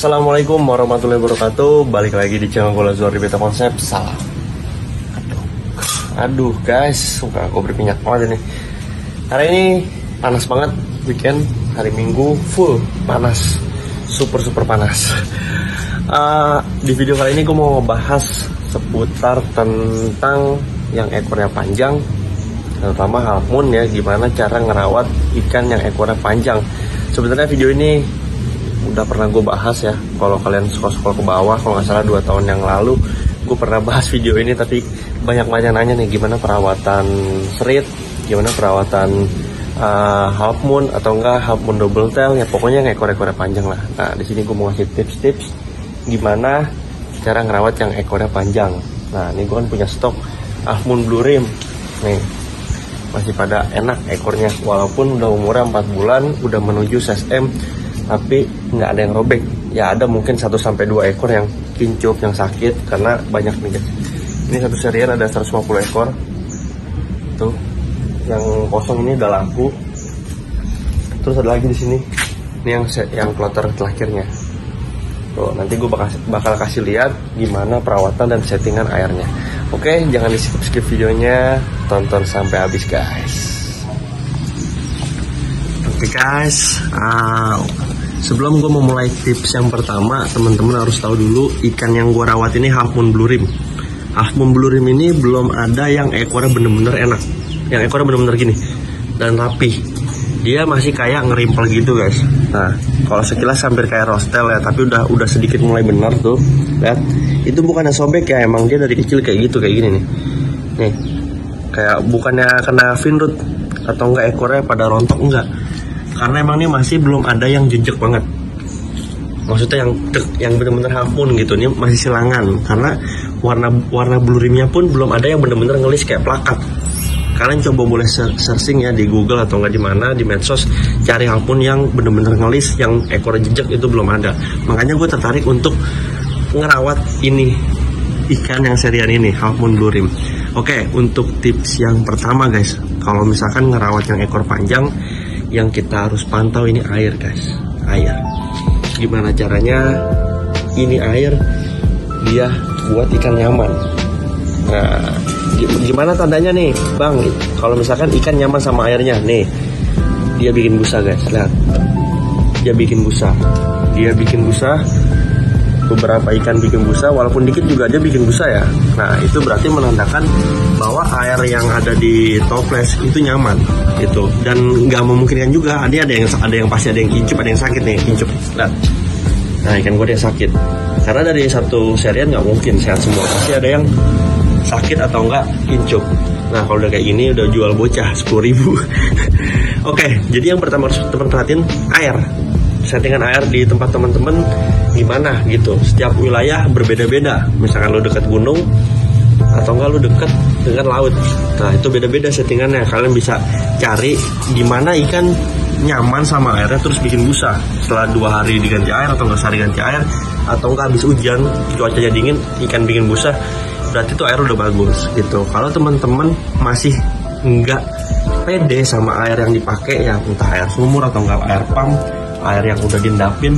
Assalamualaikum warahmatullahi wabarakatuh. Balik lagi di channel gue Lazor di Beta Konsep. Salam. Aduh guys, suka gue berminyak banget ini. Hari ini panas banget, weekend, hari Minggu full panas, super panas. Di video kali ini gue mau ngebahas seputar tentang yang ekornya panjang, terutama half moon ya, gimana cara ngerawat ikan yang ekornya panjang. Sebenarnya video ini udah pernah gue bahas ya, kalau kalian scroll ke bawah, kalau nggak salah 2 tahun yang lalu gue pernah bahas video ini, tapi banyak nanya nih gimana perawatan serit, gimana perawatan half moon atau enggak half moon double tail ya, pokoknya yang ekornya panjang lah. Nah di sini gue mau ngasih tips-tips gimana cara ngerawat yang ekornya panjang. Nah ini gue kan punya stok half moon blue rim nih, masih pada enak ekornya, walaupun udah umurnya 4 bulan, udah menuju size M, tapi nggak ada yang robek ya. Ada mungkin 1-2 ekor yang kincup, yang sakit karena banyak nih guys. Ini satu serian ada 150 ekor tuh, yang kosong ini udah laku. Terus ada lagi di sini, ini yang kloter terakhirnya tuh. Nanti gue bakal kasih lihat gimana perawatan dan settingan airnya. Oke, jangan di skip videonya, tonton sampai habis guys. Oke guys, sebelum gue memulai tips yang pertama, teman-teman harus tahu dulu ikan yang gue rawat ini half moon blue rim. Half moon blue rim ini belum ada yang ekornya bener-bener enak, yang ekornya bener-bener gini dan rapi. Dia masih kayak ngerimpel gitu guys. Nah kalau sekilas hampir kayak rostel ya, tapi udah sedikit mulai benar tuh. Lihat, itu bukannya sobek ya, emang dia dari kecil kayak gitu, kayak gini nih, kayak bukannya kena fin root atau enggak ekornya pada rontok, enggak, karena emang ini masih belum ada yang jejak banget. Maksudnya yang bener-bener half moon gitu, ini masih silangan, karena warna blue rimnya pun belum ada yang bener-bener ngelis kayak plakat. Kalian coba boleh searching ya di Google atau enggak di mana, di medsos, cari half moon yang bener-bener ngelis, yang ekornya jejak, itu belum ada. Makanya gue tertarik untuk ngerawat ini, ikan yang serian ini half moon blue rim. Oke, untuk tips yang pertama guys, kalau misalkan ngerawat yang ekor panjang, yang kita harus pantau ini air guys. Air, gimana caranya ini air dia buat ikan nyaman. Nah gimana tandanya nih bang, kalau misalkan ikan nyaman sama airnya? Nih, dia bikin busa guys, lihat, dia bikin busa, beberapa ikan bikin busa, walaupun dikit juga dia bikin busa ya. Nah itu berarti menandakan bahwa air yang ada di toples itu nyaman gitu, dan nggak memungkinkan juga ada yang pasti ada yang kincup, ada yang sakit nih kincup. Nah ikan gue dia sakit, karena dari satu serian nggak mungkin sehat semua, pasti ada yang sakit atau enggak kincup. Nah kalau udah kayak gini udah jual bocah 10.000. Oke, jadi yang pertama harus teman perhatiin air, settingan air di tempat teman-teman gimana gitu. Setiap wilayah berbeda-beda, misalkan lo dekat gunung atau enggak lo dekat dengan laut, nah itu beda-beda settingannya. Kalian bisa cari gimana ikan nyaman sama airnya terus bikin busa. Setelah 2 hari diganti air atau enggak sehari ganti air, atau enggak habis hujan cuacanya dingin ikan bikin busa, berarti tuh air udah bagus gitu. Kalau teman-teman masih nggak pede sama air yang dipakai ya, entah air sumur atau enggak air pump, air yang udah diendapin,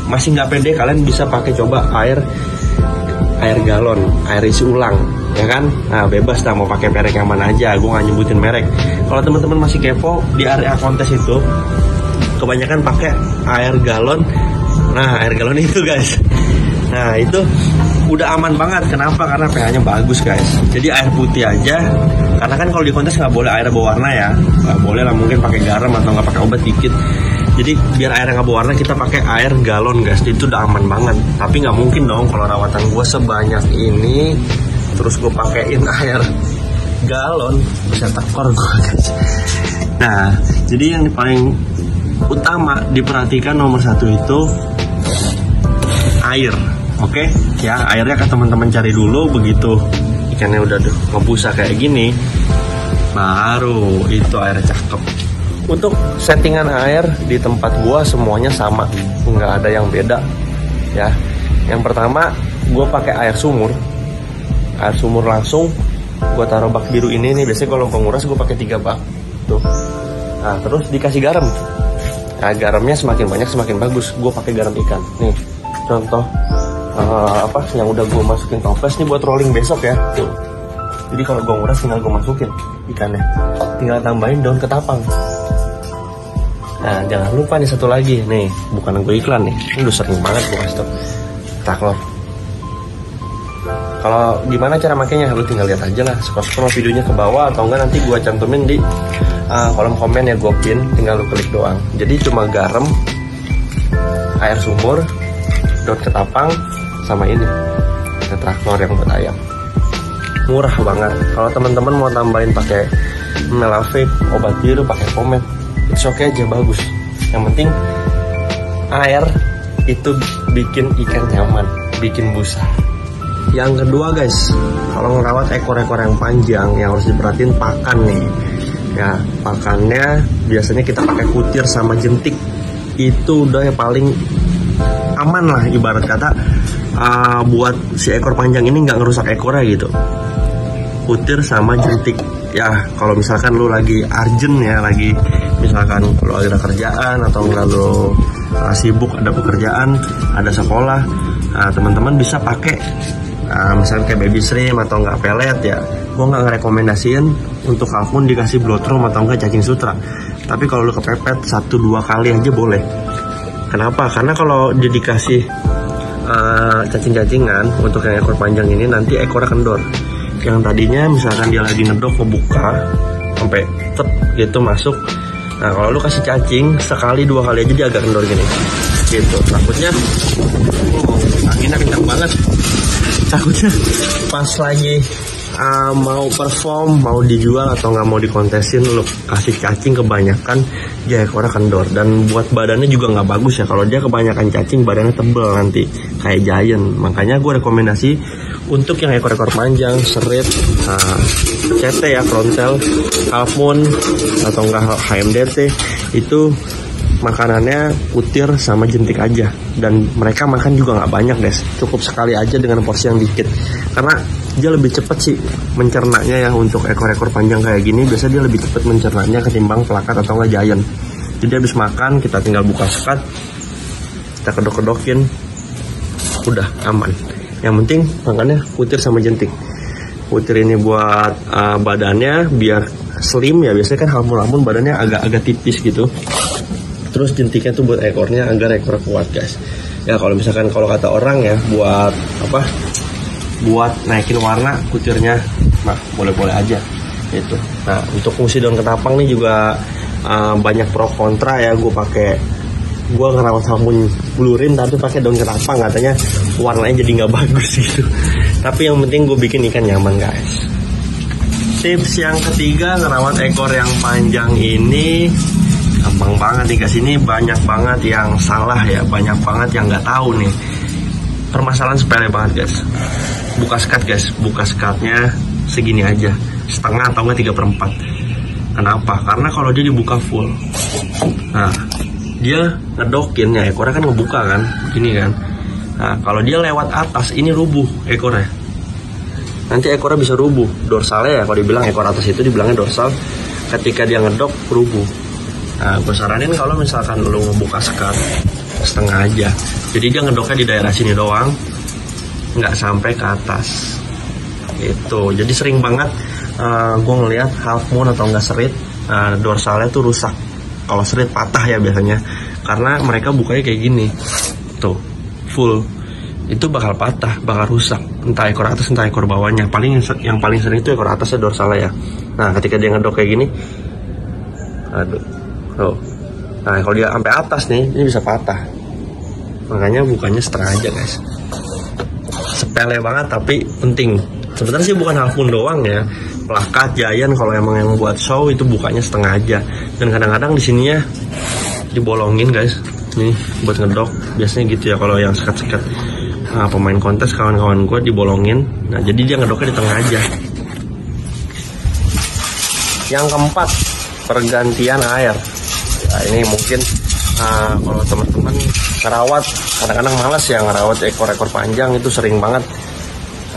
masih nggak pede, kalian bisa pakai coba air galon, air isi ulang ya kan. Nah bebas dah mau pakai merek yang mana aja, gue nggak nyebutin merek. Kalau teman-teman masih kepo, di area kontes itu kebanyakan pakai air galon. Nah air galon itu guys, nah itu udah aman banget. Kenapa? Karena pH-nya bagus guys. Jadi air putih aja, karena kan kalau di kontes nggak boleh air berwarna ya, nggak boleh lah, mungkin pakai garam atau nggak pakai obat dikit. Jadi biar airnya nggak berwarna, kita pakai air galon guys, itu udah aman banget. Tapi nggak mungkin dong kalau rawatan gue sebanyak ini terus gue pakein air galon, bisa tekor gue guys. Nah jadi yang paling utama diperhatikan nomor 1 itu air. Oke, ya airnya kan teman-teman cari dulu, begitu ikannya udah ngebusa kayak gini, baru itu airnya cakep. Untuk settingan air di tempat gua semuanya sama, nggak ada yang beda ya. Yang pertama gua pakai air sumur langsung, gua taruh bak biru ini nih. Biasanya kalau penguras gua pakai 3 bak tuh. Nah terus dikasih garam. Nah garamnya semakin banyak semakin bagus. Gua pakai garam ikan nih. contoh apa yang udah gue masukin toples nih buat rolling besok ya tuh. Jadi kalau gue nguras tinggal gue masukin ikannya, tinggal tambahin daun ketapang. Nah jangan lupa nih satu lagi nih, bukan gue iklan nih, ini udah sering banget gue kasih tau, taklor. Kalau gimana cara makainya, lu tinggal lihat aja lah, scroll videonya ke bawah atau enggak nanti gue cantumin di kolom komen ya, gue pin, tinggal lu klik doang. Jadi cuma garam, air sumur, daun ketapang, sama ini tetraklor yang buat ayam. Murah banget. Kalau teman-teman mau tambahin pakai melave, obat biru, pakai pomade, it's okay aja, bagus. Yang penting air itu bikin ikan nyaman, bikin busa. Yang kedua guys, kalau ngerawat ekor-ekor yang panjang yang harus diperhatiin pakan nih. Ya, pakannya biasanya kita pakai kutir sama jentik. Itu udah yang paling aman lah, ibarat kata buat si ekor panjang ini nggak ngerusak ekornya gitu. Kutir sama jentik. Ya, kalau misalkan lu lagi urgent ya, lagi misalkan lu ada kerjaan atau enggak lu sibuk, ada pekerjaan, ada sekolah, teman-teman bisa pakai misalnya kayak baby shrimp atau enggak pelet ya. Gue nggak ngerekomendasiin untuk half moon dikasih bloodroom atau enggak cacing sutra. Tapi kalau lu kepepet 1-2 kali aja boleh. Kenapa? Karena kalau dia dikasih cacing-cacingan untuk yang ekor panjang ini, nanti ekornya kendor. Yang tadinya misalkan dia lagi ngedok ngebuka sampai tep gitu masuk. Nah kalau lu kasih cacing 1-2 kali aja dia agak kendor gini gitu. Takutnya anginnya kencang banget. Takutnya pas lagi mau perform, mau dijual atau nggak mau dikontesin, lu kasih cacing kebanyakan, dia ekornya kendor. Dan buat badannya juga nggak bagus ya, kalau dia kebanyakan cacing badannya tebel nanti kayak giant. Makanya gue rekomendasi untuk yang ekor-ekor panjang, serit, CT ya, frontal, half moon atau enggak HMDT, itu makanannya kutir sama jentik aja. Dan mereka makan juga nggak banyak guys, cukup sekali aja dengan porsi yang dikit. Karena dia lebih cepet sih mencernanya ya, untuk ekor-ekor panjang kayak gini biasanya dia lebih cepet mencernanya ketimbang plakat atau enggak giant. Jadi habis makan kita tinggal buka sekat, kita kedok-kedokin, udah aman. Yang penting makannya kutir sama jentik. Kutir ini buat badannya biar slim ya, biasanya kan half-moon badannya agak tipis gitu. Terus jentiknya tuh buat ekornya agar ekor kuat guys. Ya kalau misalkan kalau kata orang ya, buat apa? Buat naikin warna kutirnya, nah boleh-boleh aja gitu. Nah untuk fungsi daun ketapang nih juga banyak pro kontra ya. Gue ngerawat half-moon blurin tapi pakai daun ketapang, katanya warnanya jadi nggak bagus gitu. Tapi yang penting gue bikin ikan nyaman guys. Tips yang ketiga ngerawat ekor yang panjang ini gampang banget nih guys. Ini banyak banget yang salah ya, banyak banget yang nggak tahu nih. Permasalahan sepele banget guys. Buka sekat guys, buka sekatnya segini aja, setengah atau enggak 3/4. Kenapa? Karena kalau dia dibuka full, nah dia ngedokin ya, ekornya kan ngebuka kan, gini kan. Nah kalau dia lewat atas ini rubuh ekornya, nanti ekornya bisa rubuh. Dorsalnya ya, kalau dibilang ekor atas itu dibilangnya dorsal. Ketika dia ngedok rubuh. Nah gue saranin kalau misalkan lu ngebuka sekat setengah aja, jadi dia ngedoknya di daerah sini doang, nggak sampai ke atas itu. Jadi sering banget gue ngeliat half moon atau enggak serit, dorsalnya tuh rusak. Kalau serit patah ya biasanya, karena mereka bukanya kayak gini tuh full, itu bakal patah, bakal rusak, entah ekor atas entah ekor bawahnya. Yang paling sering itu ekor atasnya dorsalnya ya. Nah ketika dia ngedok kayak gini, aduh tuh. Nah kalau dia sampai atas nih, ini bisa patah. Makanya bukanya setengah aja guys. Sepele banget tapi penting. Sebenarnya sih bukan half moon doang ya, plakat, giant kalau emang yang buat show itu bukanya setengah aja. Dan kadang-kadang di sininya dibolongin guys, nih buat ngedok. Biasanya gitu ya kalau yang sekat-sekat pemain kontes kawan-kawan gue dibolongin. Nah jadi dia ngedoknya di tengah aja. Yang keempat, pergantian air. Nah, ini mungkin kalau teman-teman ngerawat kadang-kadang malas ya ngerawat ekor-ekor panjang, itu sering banget.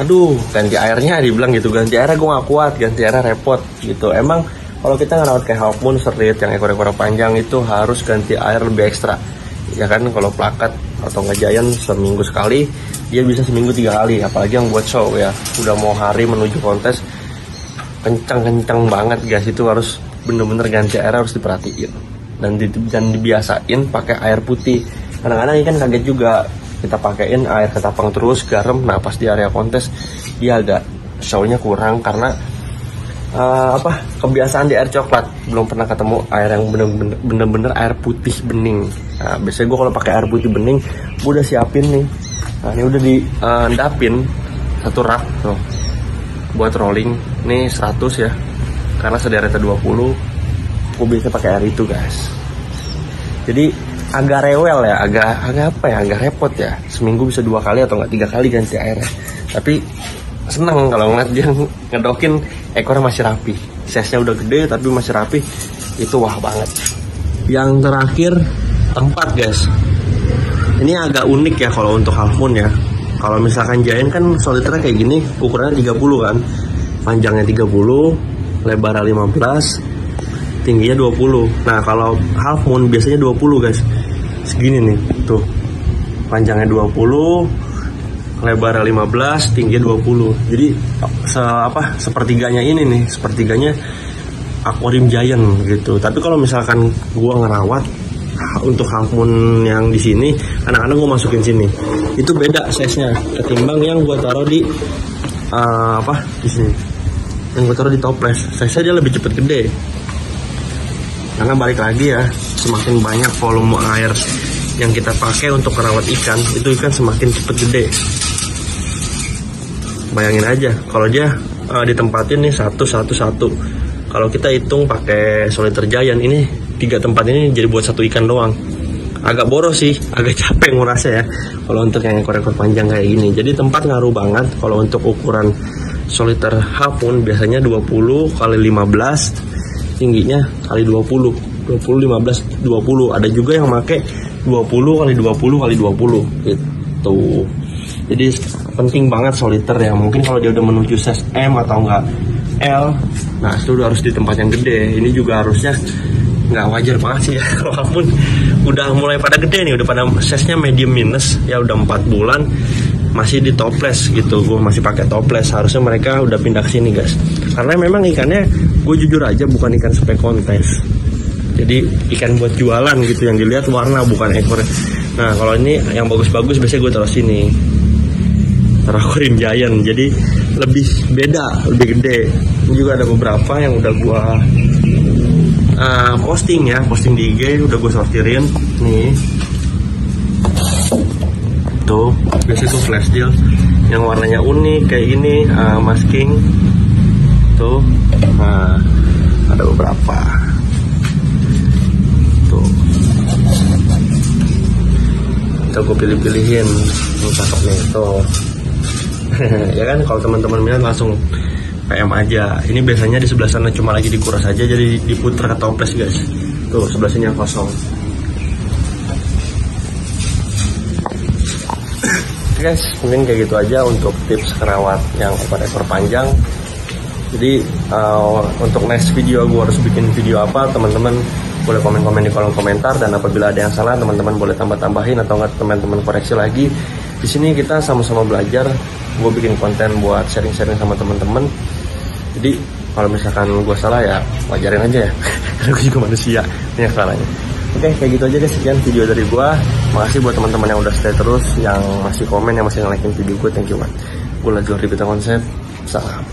Aduh, ganti airnya dibilang gitu, ganti airnya gue gak kuat, ganti airnya repot gitu. Emang kalau kita ngerawat kayak half moon, serit, yang ekor-ekor panjang itu harus ganti air lebih ekstra. Ya kan, kalau plakat atau nggak Giant seminggu sekali, dia bisa seminggu 3 kali. Apalagi yang buat show ya, udah mau hari menuju kontes, kencang banget guys. Itu harus bener-bener ganti air, harus diperhatiin dan dibiasain pakai air putih. Kadang-kadang ikan kaget juga, kita pakein air ketapang terus, garam. Nah pas di area kontes dia agak show-nya kurang karena kebiasaan di air coklat, belum pernah ketemu air yang bener-bener air putih bening. Nah, biasanya gue kalau pakai air putih bening, gue udah siapin nih. Nah ini udah diendapin satu rak tuh buat rolling. Ini 100 ya, karena sederetnya 20. Gue biasa pakai air itu guys. Jadi agak rewel ya, agak repot ya. Seminggu bisa 2 kali atau nggak 3 kali ganti airnya. Tapi seneng kalau ngeliat dia ngedokin ekornya masih rapi, size-nya udah gede tapi masih rapi, itu wah banget. Yang terakhir tempat guys, ini agak unik ya kalau untuk half moon ya. Kalau misalkan Giant kan soliternya kayak gini, ukurannya 30 kan, panjangnya 30, lebarnya 15, tingginya 20. Nah kalau half moon biasanya 20 guys, segini nih tuh, panjangnya 20, lebar 15, tinggi 20. Jadi sepertiganya ini nih, sepertiganya akuarium Giant gitu. Tapi kalau misalkan gua ngerawat untuk half moon yang di sini, kadang-kadang gua masukin sini, itu beda size-nya ketimbang yang gua taruh di di sini. Yang gua taruh di toples, size-nya dia lebih cepet gede. Karena balik lagi ya, semakin banyak volume air yang kita pakai untuk merawat ikan, itu ikan semakin cepet gede. Bayangin aja kalau dia ditempatin nih satu. Kalau kita hitung pakai soliter Giant ini 3 tempat ini jadi buat 1 ikan doang. Agak boros sih, agak capek ngurasnya ya kalau untuk yang ekor-ekor panjang kayak gini. Jadi tempat ngaruh banget. Kalau untuk ukuran soliter half moon biasanya 20 kali 15, tingginya kali 20, 15, 20. Ada juga yang pakai 20 kali 20 kali 20 gitu. Jadi penting banget soliter ya. Mungkin kalau dia udah menuju size M atau enggak L, nah itu udah harus di tempat yang gede. Ini juga harusnya nggak wajar banget sih ya kalau pun udah mulai pada gede nih, udah pada size-nya medium minus ya, udah 4 bulan masih di toples gitu. Gue masih pakai toples, harusnya mereka udah pindah ke sini guys. Karena memang ikannya, gue jujur aja bukan ikan spek kontes. Jadi ikan buat jualan gitu, yang dilihat warna bukan ekornya. Nah kalau ini yang bagus-bagus biasanya gue taruh sini, taruh akuarium Giant, jadi lebih beda, lebih gede. Ini juga ada beberapa yang udah gue posting di IG, udah gue sortirin nih. Tuh biasanya tuh flash deal yang warnanya unik kayak gini, masking tuh. Nah ada beberapa tuh, kita gue pilih-pilihin yang cakep nih tuh. Ya kan, kalau teman-teman minat langsung PM aja. Ini biasanya di sebelah sana cuma lagi dikuras aja, jadi diputer ke toples guys. Tuh sebelah sini yang kosong. Guys, mungkin kayak gitu aja untuk tips kerawat yang ekor-ekor panjang. Jadi untuk next video gue harus bikin video apa, teman-teman boleh komen-komen di kolom komentar. Dan apabila ada yang salah, teman-teman boleh tambah-tambahin atau enggak teman-teman koreksi lagi. Di sini kita sama-sama belajar. Gue bikin konten buat sharing-sharing sama teman-teman. Jadi kalau misalkan gue salah ya wajarin aja ya, karena gue juga manusia, banyak salahnya. Oke, kayak gitu aja guys, sekian video dari gue. Makasih buat teman-teman yang udah stay terus, yang masih komen, yang masih nge-like video gue, thank you banget. Gue lagi Ribet Konsep, salam.